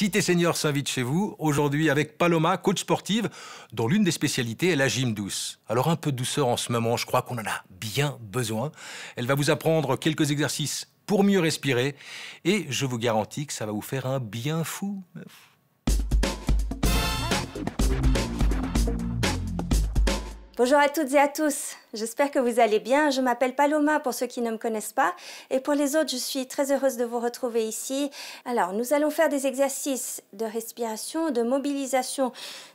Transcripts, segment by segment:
Cité Senior s'invite chez vous, aujourd'hui avec Paloma, coach sportive, dont l'une des spécialités est la gym douce. Alors un peu de douceur en ce moment, je crois qu'on en a bien besoin. Elle va vous apprendre quelques exercices pour mieux respirer et je vous garantis que ça va vous faire un bien fou. Bonjour à toutes et à tous, j'espère que vous allez bien. Je m'appelle Paloma pour ceux qui ne me connaissent pas et pour les autres, je suis très heureuse de vous retrouver ici. Alors, nous allons faire des exercices de respiration, de mobilisation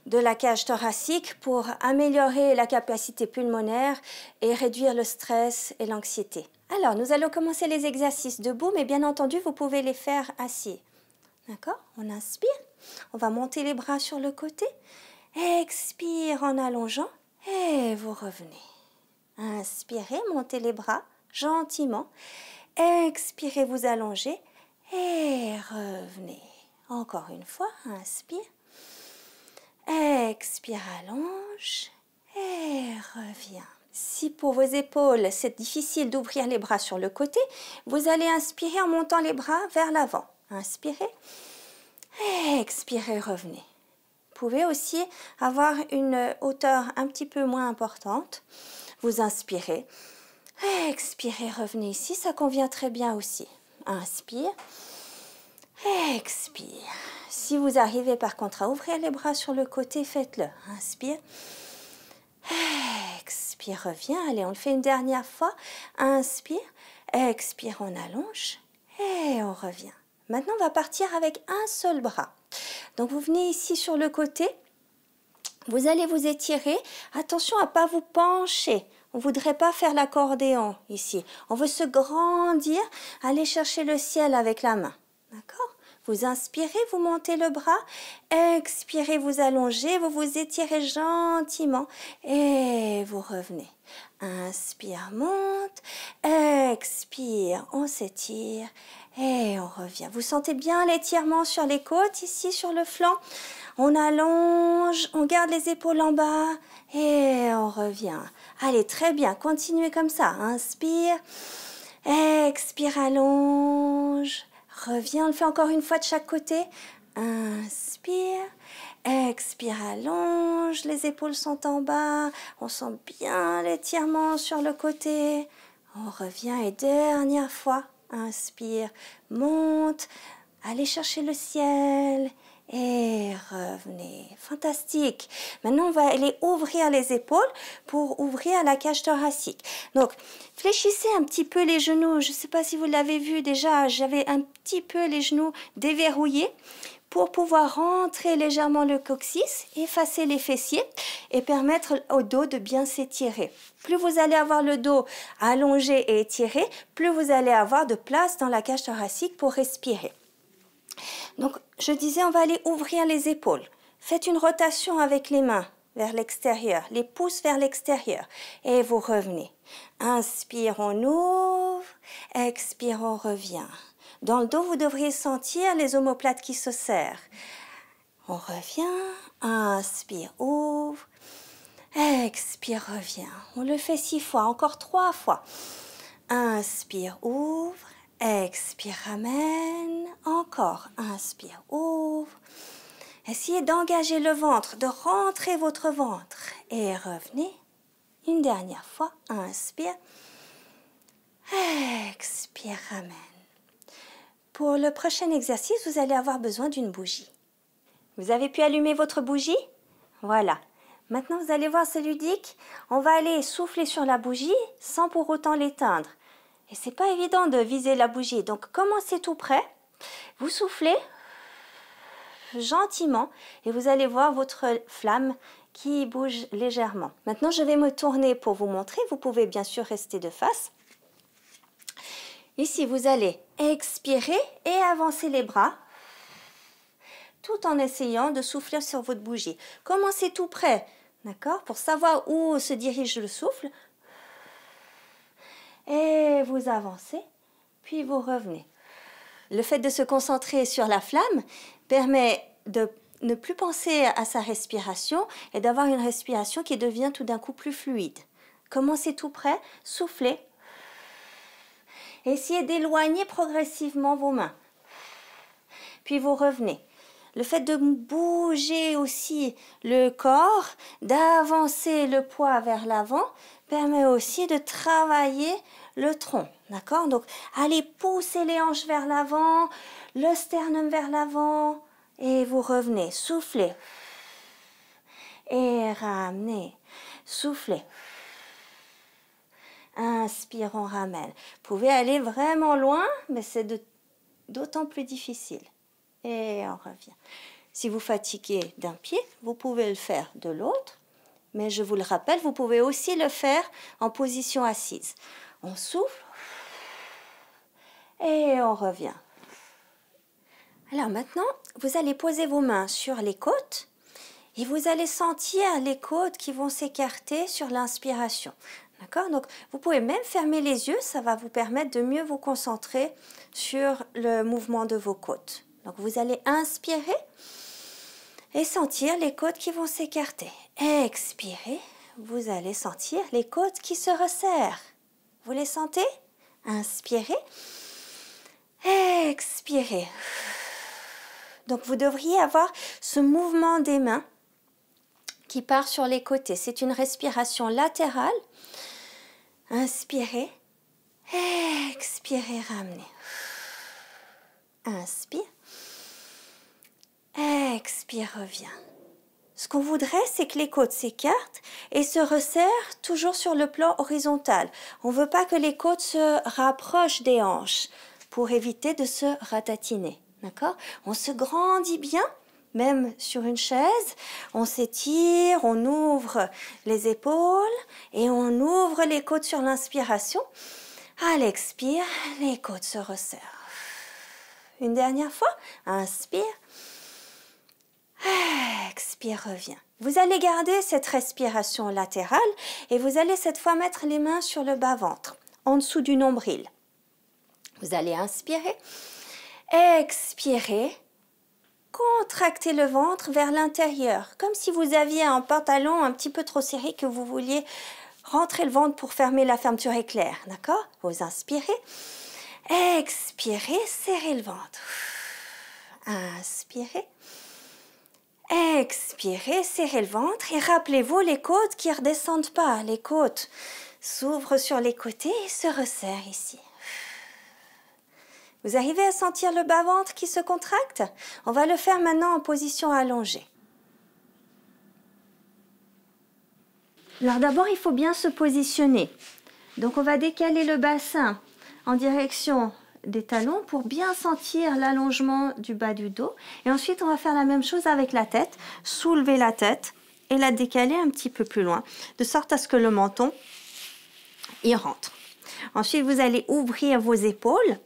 de la cage thoracique pour améliorer la capacité pulmonaire et réduire le stress et l'anxiété. Alors, nous allons commencer les exercices debout, mais bien entendu, vous pouvez les faire assis. D'accord? On inspire, on va monter les bras sur le côté, expire en allongeant. Et vous revenez. Inspirez, montez les bras gentiment. Expirez, vous allongez. Et revenez. Encore une fois, inspire. Expire, allonge. Et reviens. Si pour vos épaules, c'est difficile d'ouvrir les bras sur le côté, vous allez inspirer en montant les bras vers l'avant. Inspirez. Expirez, revenez. Vous pouvez aussi avoir une hauteur un petit peu moins importante. Vous inspirez, expirez, revenez ici, ça convient très bien aussi. Inspire, expire. Si vous arrivez par contre à ouvrir les bras sur le côté, faites-le. Inspire, expire, reviens. Allez, on le fait une dernière fois. Inspire, expire, on allonge et on revient. Maintenant, on va partir avec un seul bras. Donc, vous venez ici sur le côté, vous allez vous étirer. Attention à ne pas vous pencher. On ne voudrait pas faire l'accordéon ici. On veut se grandir, aller chercher le ciel avec la main. D'accord? Vous inspirez, vous montez le bras. Expirez, vous allongez, vous vous étirez gentiment et vous revenez. Inspire, monte. Expire, on s'étire. Et on revient. Vous sentez bien l'étirement sur les côtes, ici sur le flanc. On allonge, on garde les épaules en bas et on revient. Allez, très bien, continuez comme ça. Inspire, expire, allonge. Reviens, on le fait encore une fois de chaque côté. Inspire, expire, allonge. Les épaules sont en bas. On sent bien l'étirement sur le côté. On revient et dernière fois. Inspire, monte, allez chercher le ciel et revenez. Fantastique. Maintenant, on va aller ouvrir les épaules pour ouvrir la cage thoracique. Donc, fléchissez un petit peu les genoux. Je ne sais pas si vous l'avez vu déjà, j'avais un petit peu les genoux déverrouillés pour pouvoir rentrer légèrement le coccyx, effacer les fessiers et permettre au dos de bien s'étirer. Plus vous allez avoir le dos allongé et étiré, plus vous allez avoir de place dans la cage thoracique pour respirer. Donc, je disais, on va aller ouvrir les épaules. Faites une rotation avec les mains vers l'extérieur, les pouces vers l'extérieur et vous revenez. Inspire, on ouvre, expire, on revient. Dans le dos, vous devriez sentir les omoplates qui se serrent. On revient, inspire, ouvre, expire, revient. On le fait 6 fois, encore 3 fois. Inspire, ouvre, expire, ramène. Encore, inspire, ouvre. Essayez d'engager le ventre, de rentrer votre ventre. Et revenez. Une dernière fois, inspire, expire, ramène. Pour le prochain exercice, vous allez avoir besoin d'une bougie. Vous avez pu allumer votre bougie? Voilà. Maintenant, vous allez voir, c'est ludique. On va aller souffler sur la bougie sans pour autant l'éteindre. Et c'est pas évident de viser la bougie. Donc, commencez tout près. Vous soufflez gentiment et vous allez voir votre flamme qui bouge légèrement. Maintenant, je vais me tourner pour vous montrer. Vous pouvez bien sûr rester de face. Ici, vous allez expirer et avancer les bras tout en essayant de souffler sur votre bougie. Commencez tout près, d'accord, pour savoir où se dirige le souffle. Et vous avancez, puis vous revenez. Le fait de se concentrer sur la flamme permet de ne plus penser à sa respiration et d'avoir une respiration qui devient tout d'un coup plus fluide. Commencez tout près, soufflez. Essayez d'éloigner progressivement vos mains. Puis vous revenez. le fait de bouger aussi le corps, d'avancer le poids vers l'avant, permet aussi de travailler le tronc. D'accord? Donc, allez pousser les hanches vers l'avant, le sternum vers l'avant, et vous revenez. Soufflez. Et ramenez. Soufflez. Inspire, on ramène. Vous pouvez aller vraiment loin, mais c'est d'autant plus difficile. Et on revient. Si vous fatiguez d'un pied, vous pouvez le faire de l'autre. Mais je vous le rappelle, vous pouvez aussi le faire en position assise. On souffle et on revient. Alors maintenant, vous allez poser vos mains sur les côtes et vous allez sentir les côtes qui vont s'écarter sur l'inspiration. D'accord? Donc, vous pouvez même fermer les yeux, ça va vous permettre de mieux vous concentrer sur le mouvement de vos côtes. Donc, vous allez inspirer et sentir les côtes qui vont s'écarter. Expirez, vous allez sentir les côtes qui se resserrent. Vous les sentez? Inspirez, expirez. Donc, vous devriez avoir ce mouvement des mains qui part sur les côtés. C'est une respiration latérale. Inspirez, expirez, ramenez. Inspire, expire, reviens. Ce qu'on voudrait, c'est que les côtes s'écartent et se resserrent toujours sur le plan horizontal. On ne veut pas que les côtes se rapprochent des hanches pour éviter de se ratatiner. D'accord? On se grandit bien, même sur une chaise. On s'étire, on ouvre les épaules et on ouvre les côtes sur l'inspiration. À l'expire, les côtes se resserrent. Une dernière fois, inspire. Expire, reviens. Vous allez garder cette respiration latérale et vous allez cette fois mettre les mains sur le bas-ventre, en dessous du nombril. Vous allez inspirer, expirer, contracter le ventre vers l'intérieur, comme si vous aviez un pantalon un petit peu trop serré que vous vouliez rentrer le ventre pour fermer la fermeture éclair. D'accord? Vous inspirez, expirez, serrez le ventre. Inspirez. Expirez, serrez le ventre et rappelez-vous les côtes qui ne redescendent pas. Les côtes s'ouvrent sur les côtés et se resserrent ici. Vous arrivez à sentir le bas-ventre qui se contracte? On va le faire maintenant en position allongée. Alors d'abord, il faut bien se positionner. Donc on va décaler le bassin en direction des talons pour bien sentir l'allongement du bas du dos. Et ensuite, on va faire la même chose avec la tête. Soulever la tête et la décaler un petit peu plus loin, de sorte à ce que le menton y rentre. Ensuite, vous allez ouvrir vos épaules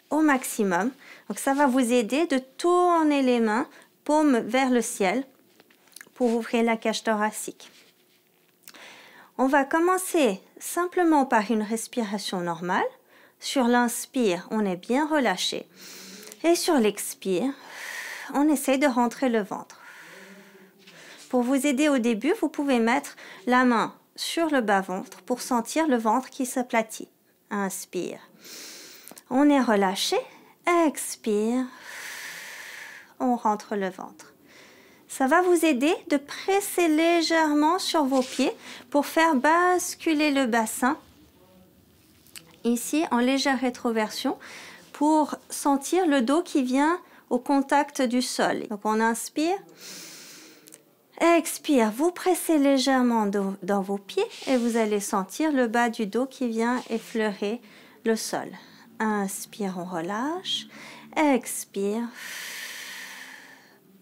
au maximum. Donc, ça va vous aider de tourner les mains, paume vers le ciel, pour ouvrir la cage thoracique. On va commencer simplement par une respiration normale. Sur l'inspire, on est bien relâché. Et sur l'expire, on essaye de rentrer le ventre. Pour vous aider au début, vous pouvez mettre la main sur le bas-ventre pour sentir le ventre qui s'aplatit. Inspire. On est relâché. Expire. On rentre le ventre. Ça va vous aider de presser légèrement sur vos pieds pour faire basculer le bassin ici en légère rétroversion pour sentir le dos qui vient au contact du sol. Donc on inspire, expire, vous pressez légèrement dans vos pieds et vous allez sentir le bas du dos qui vient effleurer le sol. Inspire, on relâche, expire,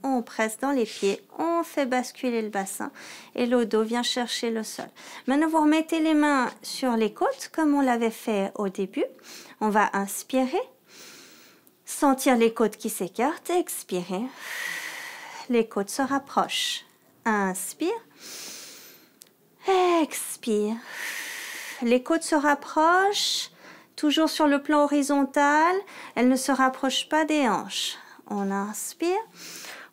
on presse dans les pieds, on fait basculer le bassin et le dos vient chercher le sol. Maintenant, vous remettez les mains sur les côtes comme on l'avait fait au début. On va inspirer, sentir les côtes qui s'écartent, expirer. Les côtes se rapprochent. Inspire, expire. Les côtes se rapprochent, toujours sur le plan horizontal. Elles ne se rapprochent pas des hanches. On inspire.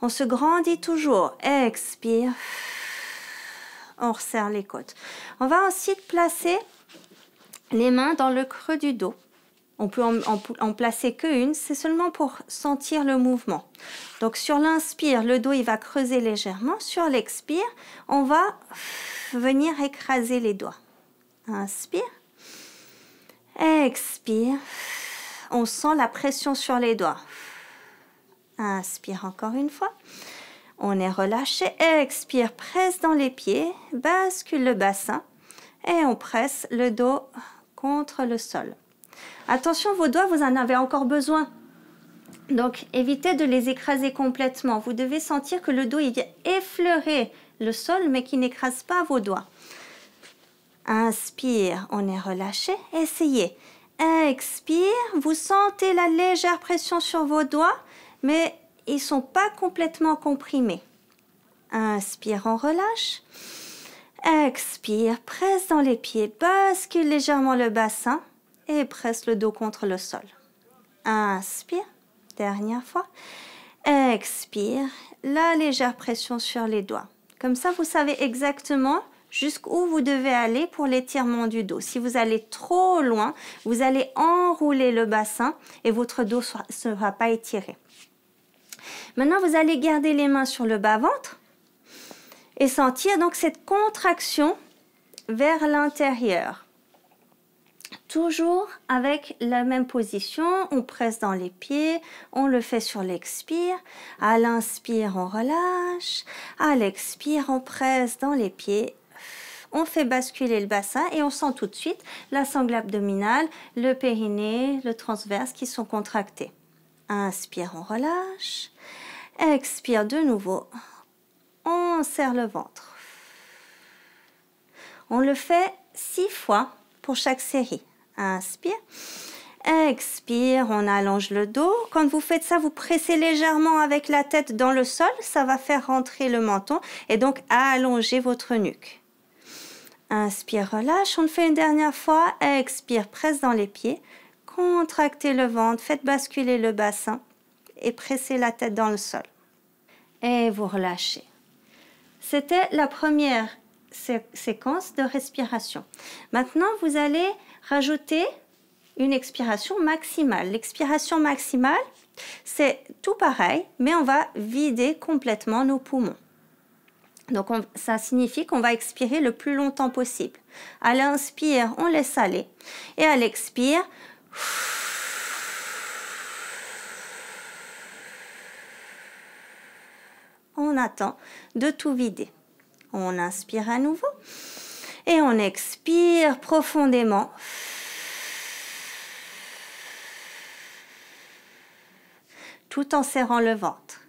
On se grandit toujours. Expire. On resserre les côtes. On va ensuite placer les mains dans le creux du dos. On peut en placer qu'une, c'est seulement pour sentir le mouvement. Donc sur l'inspire, le dos il va creuser légèrement. Sur l'expire, on va venir écraser les doigts. Inspire, expire. On sent la pression sur les doigts. Inspire encore une fois. On est relâché. Expire, presse dans les pieds, bascule le bassin et on presse le dos contre le sol. Attention, vos doigts, vous en avez encore besoin. Donc, évitez de les écraser complètement. Vous devez sentir que le dos il vient effleurer le sol, mais qui n'écrase pas vos doigts. Inspire, on est relâché. Essayez. Expire, vous sentez la légère pression sur vos doigts, mais ils ne sont pas complètement comprimés. Inspire, on relâche. Expire, presse dans les pieds, bascule légèrement le bassin et presse le dos contre le sol. Inspire, dernière fois. Expire, la légère pression sur les doigts. Comme ça, vous savez exactement jusqu'où vous devez aller pour l'étirement du dos. Si vous allez trop loin, vous allez enrouler le bassin et votre dos ne sera pas étiré. Maintenant, vous allez garder les mains sur le bas-ventre et sentir donc cette contraction vers l'intérieur. Toujours avec la même position, on presse dans les pieds, on le fait sur l'expire. À l'inspire, on relâche. À l'expire, on presse dans les pieds. On fait basculer le bassin et on sent tout de suite la sangle abdominale, le périnée, le transverse qui sont contractés. Inspire, on relâche. Expire de nouveau. On serre le ventre. On le fait 6 fois pour chaque série. Inspire. Expire, on allonge le dos. Quand vous faites ça, vous pressez légèrement avec la tête dans le sol. Ça va faire rentrer le menton et donc allonger votre nuque. Inspire, relâche. On le fait une dernière fois. Expire, presse dans les pieds. Contractez le ventre. Faites basculer le bassin et pressez la tête dans le sol. Et vous relâchez. C'était la première séquence de respiration. Maintenant, vous allez rajouter une expiration maximale. L'expiration maximale, c'est tout pareil, mais on va vider complètement nos poumons. Donc, ça signifie qu'on va expirer le plus longtemps possible. À l'inspire, on laisse aller. Et à l'expire, on attend de tout vider. On inspire à nouveau et on expire profondément. Tout en serrant le ventre.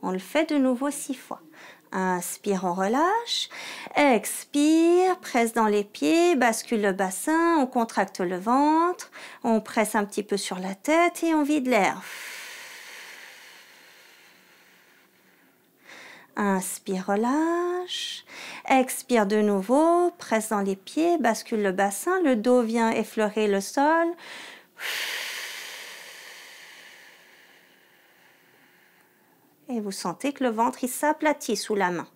On le fait de nouveau 6 fois. Inspire, on relâche. Expire, presse dans les pieds, bascule le bassin, on contracte le ventre, on presse un petit peu sur la tête et on vide l'air. Inspire, relâche. Expire de nouveau, presse dans les pieds, bascule le bassin, le dos vient effleurer le sol. Et vous sentez que le ventre il s'aplatit sous la main.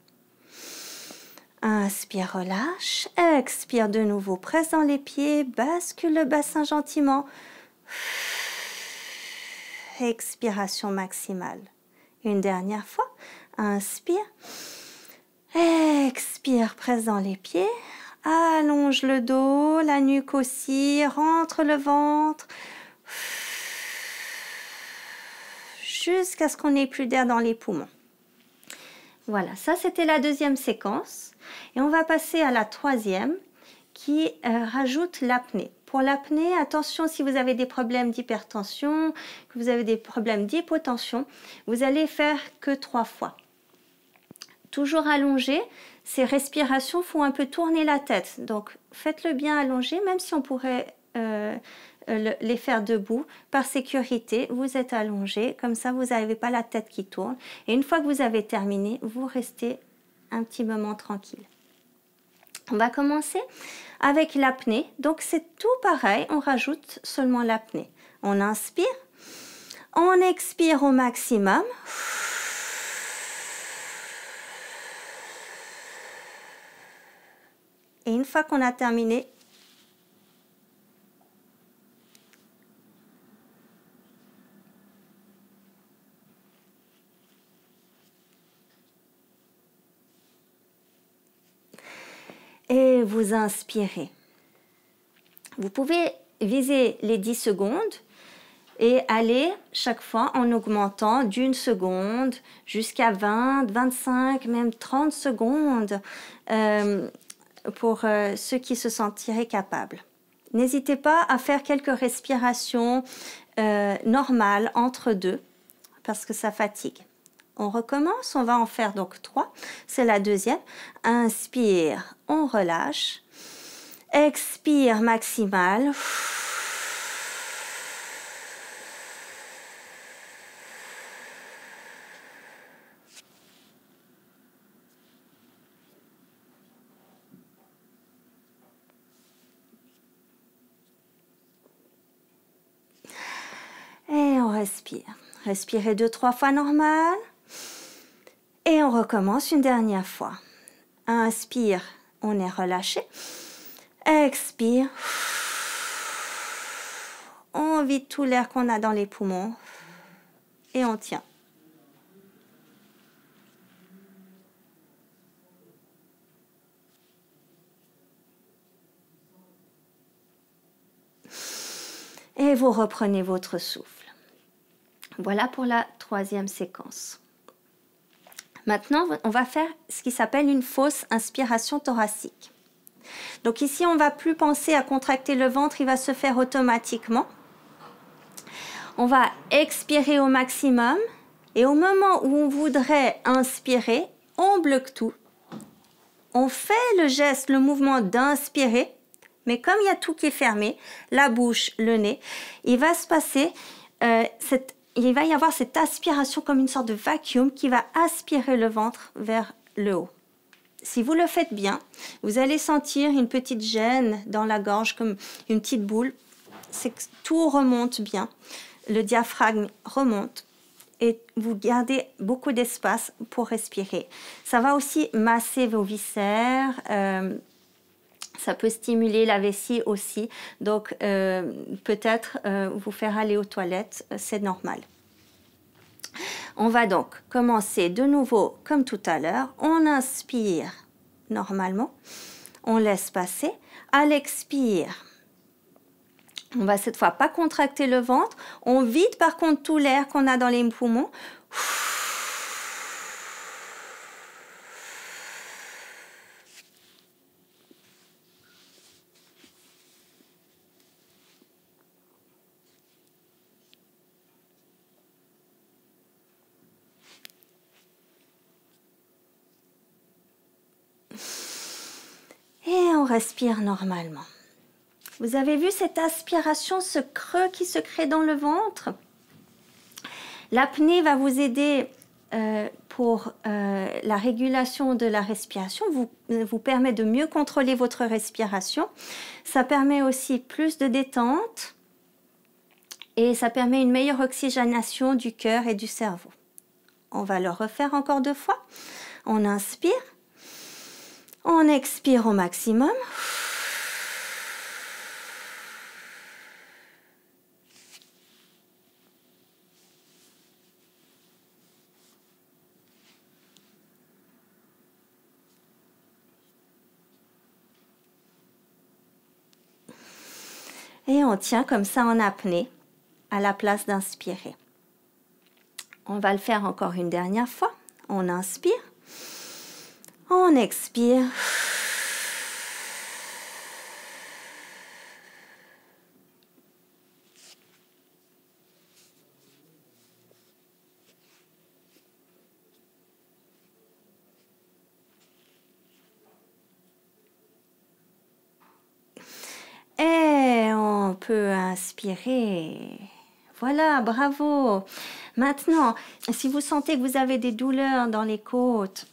Inspire, relâche. Expire de nouveau, presse dans les pieds, bascule le bassin gentiment. Expiration maximale. Une dernière fois. Inspire. Expire, presse dans les pieds. Allonge le dos, la nuque aussi, rentre le ventre. Jusqu'à ce qu'on n'ait plus d'air dans les poumons. Voilà, ça c'était la deuxième séquence. Et on va passer à la troisième qui rajoute l'apnée. Pour l'apnée, attention si vous avez des problèmes d'hypertension, que vous avez des problèmes d'hypotension, vous allez faire que 3 fois. Toujours allongé, ces respirations font un peu tourner la tête. Donc faites-le bien allongé, même si on pourrait les faire debout. Par sécurité, vous êtes allongé, comme ça vous n'avez pas la tête qui tourne. Et une fois que vous avez terminé, vous restez un petit moment tranquille. On va commencer avec l'apnée. Donc c'est tout pareil, on rajoute seulement l'apnée. On inspire, on expire au maximum. Et une fois qu'on a terminé, vous inspirez. Vous pouvez viser les 10 secondes et aller chaque fois en augmentant d'1 seconde jusqu'à 20, 25, même 30 secondes pour ceux qui se sentiraient capables. N'hésitez pas à faire quelques respirations normales entre deux parce que ça fatigue. On recommence, on va en faire donc 3. C'est la deuxième. Inspire, on relâche. Expire maximal. Et on respire. Respirez 2-3 fois normal. Et on recommence une dernière fois. Inspire, on est relâché. Expire. On vide tout l'air qu'on a dans les poumons. Et on tient. Et vous reprenez votre souffle. Voilà pour la 3e séquence. Maintenant, on va faire ce qui s'appelle une fausse inspiration thoracique. Donc ici, on ne va plus penser à contracter le ventre, il va se faire automatiquement. On va expirer au maximum et au moment où on voudrait inspirer, on bloque tout. On fait le geste, le mouvement d'inspirer, mais comme il y a tout qui est fermé, la bouche, le nez, il va se passer il va y avoir cette aspiration comme une sorte de vacuum qui va aspirer le ventre vers le haut. Si vous le faites bien, vous allez sentir une petite gêne dans la gorge, comme une petite boule. C'est que tout remonte bien, le diaphragme remonte et vous gardez beaucoup d'espace pour respirer. Ça va aussi masser vos viscères, ça peut stimuler la vessie aussi, donc peut-être vous faire aller aux toilettes, c'est normal. On va donc commencer de nouveau comme tout à l'heure. On inspire normalement, on laisse passer. À l'expire, on va cette fois pas contracter le ventre, on vide par contre tout l'air qu'on a dans les poumons. Et on respire normalement. Vous avez vu cette aspiration, ce creux qui se crée dans le ventre? L'apnée va vous aider pour la régulation de la respiration, vous permet de mieux contrôler votre respiration. Ça permet aussi plus de détente et ça permet une meilleure oxygénation du cœur et du cerveau. On va le refaire encore 2 fois. On inspire. On expire au maximum. Et on tient comme ça en apnée à la place d'inspirer. On va le faire encore une dernière fois. On inspire. On expire. Et on peut inspirer. Voilà, bravo. Maintenant, si vous sentez que vous avez des douleurs dans les côtes,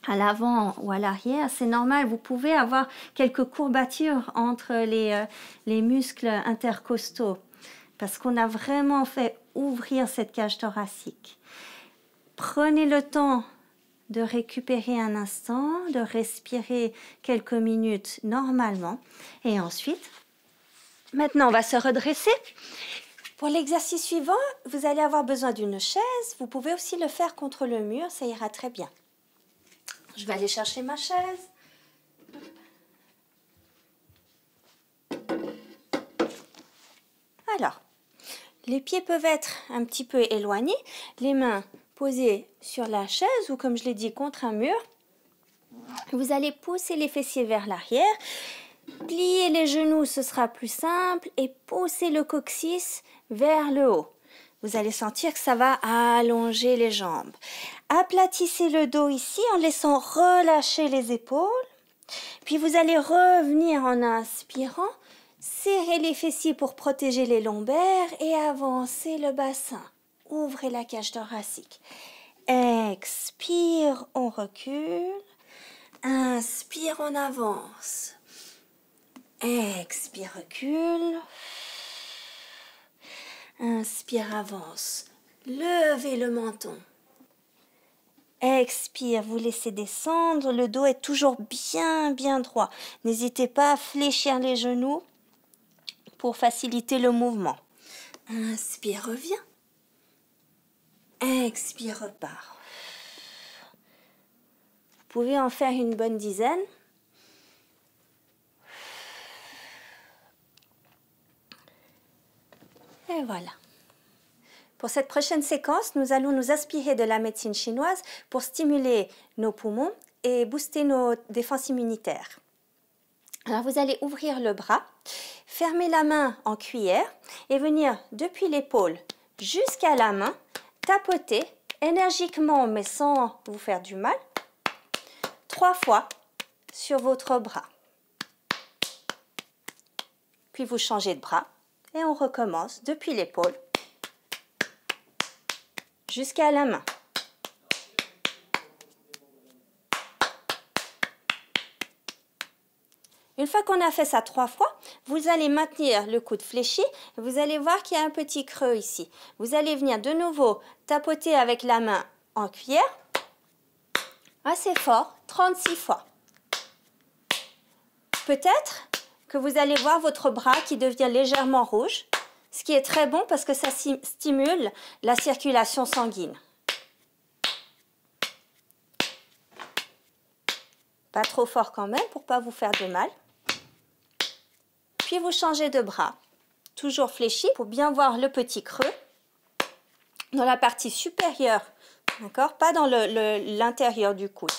à l'avant ou à l'arrière, c'est normal. Vous pouvez avoir quelques courbatures entre les muscles intercostaux parce qu'on a vraiment fait ouvrir cette cage thoracique. Prenez le temps de récupérer un instant, de respirer quelques minutes normalement et ensuite, maintenant on va se redresser. Pour l'exercice suivant, vous allez avoir besoin d'une chaise. Vous pouvez aussi le faire contre le mur, ça ira très bien. Je vais aller chercher ma chaise. Alors, les pieds peuvent être un petit peu éloignés, les mains posées sur la chaise ou comme je l'ai dit contre un mur. Vous allez pousser les fessiers vers l'arrière, plier les genoux, ce sera plus simple, et pousser le coccyx vers le haut. Vous allez sentir que ça va allonger les jambes. Aplatissez le dos ici en laissant relâcher les épaules. Puis vous allez revenir en inspirant, serrer les fessiers pour protéger les lombaires et avancer le bassin. Ouvrez la cage thoracique. Expire, on recule. Inspire, on avance. Expire, recule. Inspire, avance. Levez le menton. Expire, vous laissez descendre. Le dos est toujours bien droit. N'hésitez pas à fléchir les genoux pour faciliter le mouvement. Inspire, reviens. Expire, repart. Vous pouvez en faire une bonne dizaine. Et voilà. Pour cette prochaine séquence, nous allons nous inspirer de la médecine chinoise pour stimuler nos poumons et booster nos défenses immunitaires. Alors vous allez ouvrir le bras, fermer la main en cuillère et venir depuis l'épaule jusqu'à la main, tapoter énergiquement mais sans vous faire du mal, 3 fois sur votre bras. Puis vous changez de bras et on recommence depuis l'épaule jusqu'à la main. Une fois qu'on a fait ça 3 fois, vous allez maintenir le coude fléchi. Vous allez voir qu'il y a un petit creux ici. Vous allez venir de nouveau tapoter avec la main en cuillère, assez fort, 36 fois. Peut-être que vous allez voir votre bras qui devient légèrement rouge, ce qui est très bon parce que ça stimule la circulation sanguine. Pas trop fort quand même pour ne pas vous faire de mal. Puis vous changez de bras, toujours fléchi pour bien voir le petit creux dans la partie supérieure, d'accord? Pas dans l'intérieur du coude.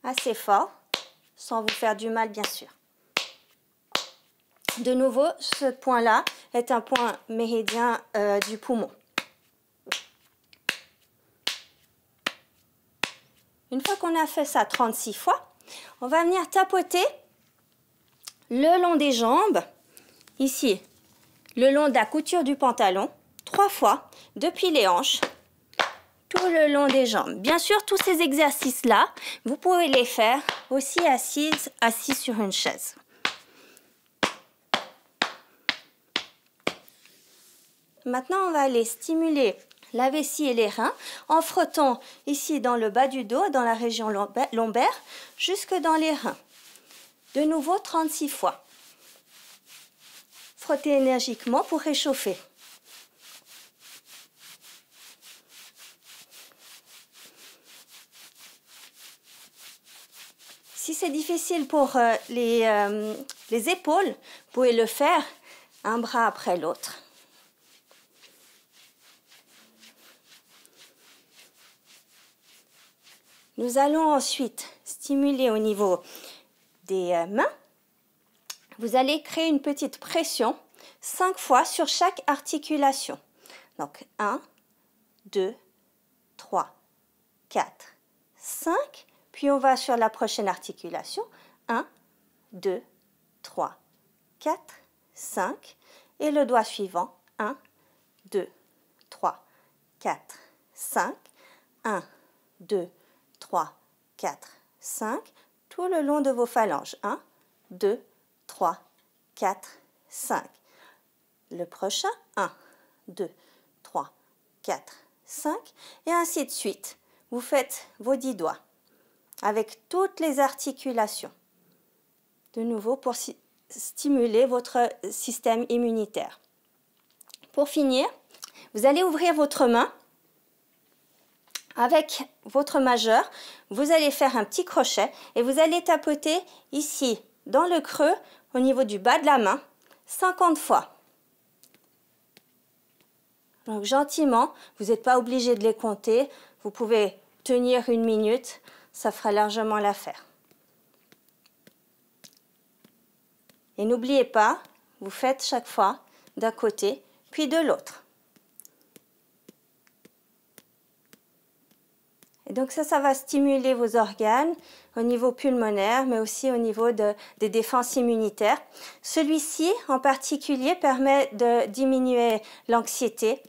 Assez fort, sans vous faire du mal bien sûr. De nouveau, ce point-là est un point méridien du poumon. Une fois qu'on a fait ça 36 fois, on va venir tapoter le long des jambes, ici, le long de la couture du pantalon, 3 fois, depuis les hanches, tout le long des jambes. Bien sûr, tous ces exercices-là, vous pouvez les faire aussi assis sur une chaise. Maintenant, on va aller stimuler la vessie et les reins en frottant ici dans le bas du dos, dans la région lombaire, jusque dans les reins. De nouveau, 36 fois. Frottez énergiquement pour réchauffer. Si c'est difficile pour les épaules, vous pouvez le faire un bras après l'autre. Nous allons ensuite stimuler au niveau des mains. Vous allez créer une petite pression 5 fois sur chaque articulation. Donc 1, 2, 3, 4, 5. Puis on va sur la prochaine articulation. 1, 2, 3, 4, 5. Et le doigt suivant. 1, 2, 3, 4, 5. 1, 2, 3, 4, 5. Tout le long de vos phalanges. 1, 2, 3, 4, 5. Le prochain, 1, 2, 3, 4, 5. Et ainsi de suite. Vous faites vos 10 doigts avec toutes les articulations. De nouveau pour stimuler votre système immunitaire. Pour finir, vous allez ouvrir votre main. Avec votre majeur, vous allez faire un petit crochet et vous allez tapoter ici, dans le creux, au niveau du bas de la main, 50 fois. Donc gentiment, vous n'êtes pas obligé de les compter. Vous pouvez tenir 1 minute, ça fera largement l'affaire. Et n'oubliez pas, vous faites chaque fois d'un côté, puis de l'autre. Et donc ça va stimuler vos organes au niveau pulmonaire, mais aussi au niveau des défenses immunitaires. Celui-ci, en particulier, permet de diminuer l'anxiété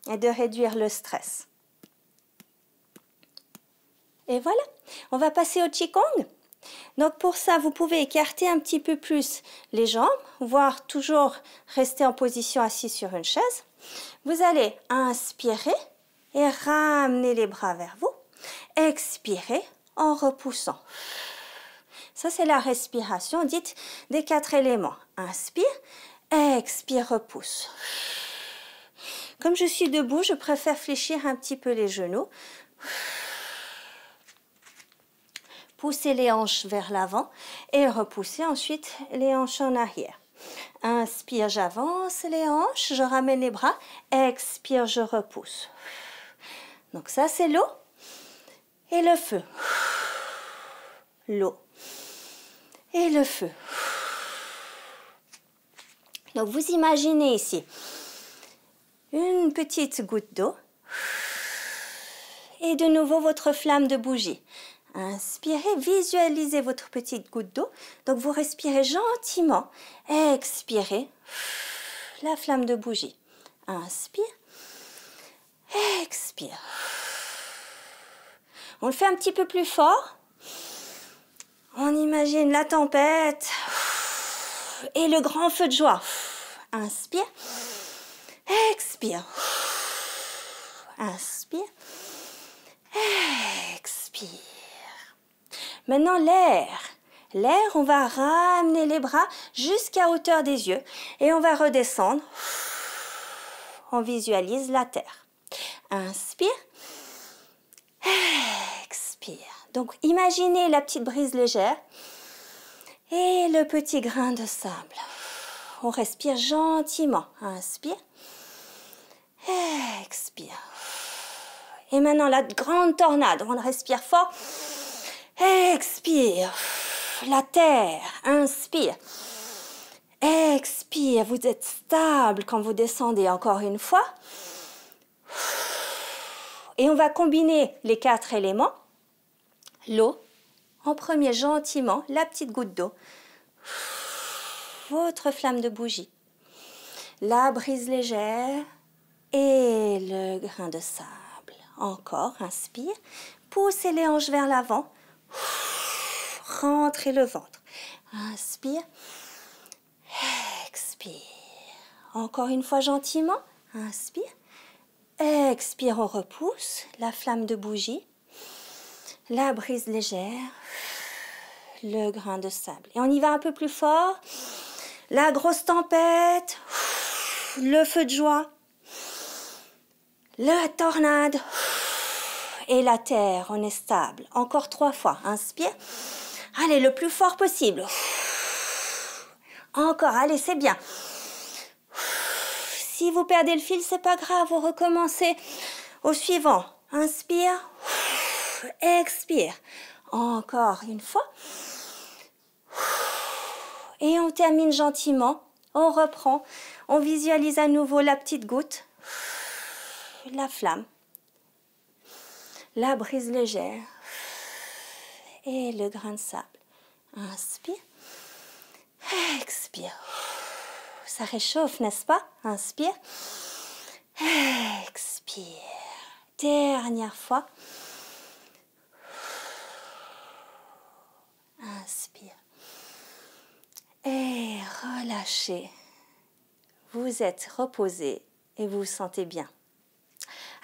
et de réduire le stress. Et voilà, on va passer au Qigong. Donc pour ça, vous pouvez écarter un petit peu plus les jambes, voire toujours rester en position assise sur une chaise. Vous allez inspirer et ramener les bras vers vous. Expirez en repoussant. Ça, c'est la respiration dite des 4 éléments. Inspire, expire, repousse. Comme je suis debout, je préfère fléchir un petit peu les genoux. Poussez les hanches vers l'avant et repoussez ensuite les hanches en arrière. Inspire, j'avance les hanches, je ramène les bras. Expire, je repousse. Donc ça, c'est l'eau et le feu. L'eau et le feu. Donc vous imaginez ici une petite goutte d'eau et de nouveau votre flamme de bougie. Inspirez, visualisez votre petite goutte d'eau. Donc vous respirez gentiment. Expirez la flamme de bougie. Inspire, expire. On le fait un petit peu plus fort. On imagine la tempête et le grand feu de joie. Inspire, expire. Inspire, expire. Maintenant, l'air. L'air, on va ramener les bras jusqu'à hauteur des yeux et on va redescendre. On visualise la terre. Inspire, expire. Donc, imaginez la petite brise légère et le petit grain de sable. On respire gentiment. Inspire, expire. Et maintenant, la grande tornade. On respire fort. Expire. La terre. Inspire. Expire. Vous êtes stable quand vous descendez encore une fois. Et on va combiner les 4 éléments. L'eau. En premier, gentiment, la petite goutte d'eau. Votre flamme de bougie. La brise légère. Et le grain de sable. Encore, inspire. Poussez les hanches vers l'avant. Rentrez le ventre. Inspire. Expire. Encore une fois gentiment. Inspire. Expire, on repousse. La flamme de bougie. La brise légère. Le grain de sable. Et on y va un peu plus fort. La grosse tempête. Le feu de joie. La tornade. Et la terre, on est stable. Encore 3 fois. Inspire. Allez, le plus fort possible. Encore, allez, c'est bien. Si vous perdez le fil, c'est pas grave, vous recommencez au suivant. Inspire. Expire. Encore une fois. Et on termine gentiment. On reprend. On visualise à nouveau la petite goutte. La flamme. La brise légère et le grain de sable. Inspire, expire. Ça réchauffe, n'est-ce pas? Inspire, expire. Dernière fois. Inspire et relâchez. Vous êtes reposé et vous vous sentez bien.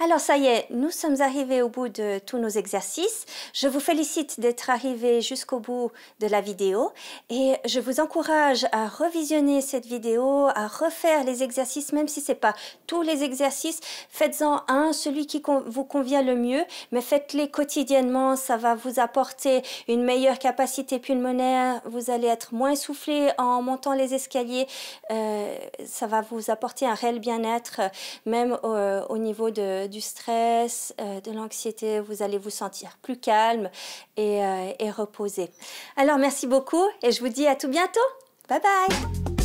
Alors ça y est, nous sommes arrivés au bout de tous nos exercices. Je vous félicite d'être arrivés jusqu'au bout de la vidéo et je vous encourage à revisionner cette vidéo, à refaire les exercices, même si ce n'est pas tous les exercices. Faites-en un, celui qui vous convient le mieux, mais faites-les quotidiennement. Ça va vous apporter une meilleure capacité pulmonaire. Vous allez être moins essoufflé en montant les escaliers. Ça va vous apporter un réel bien-être, même au niveau du stress, de l'anxiété. Vous allez vous sentir plus calme et reposé. Alors, merci beaucoup et je vous dis à tout bientôt. Bye bye!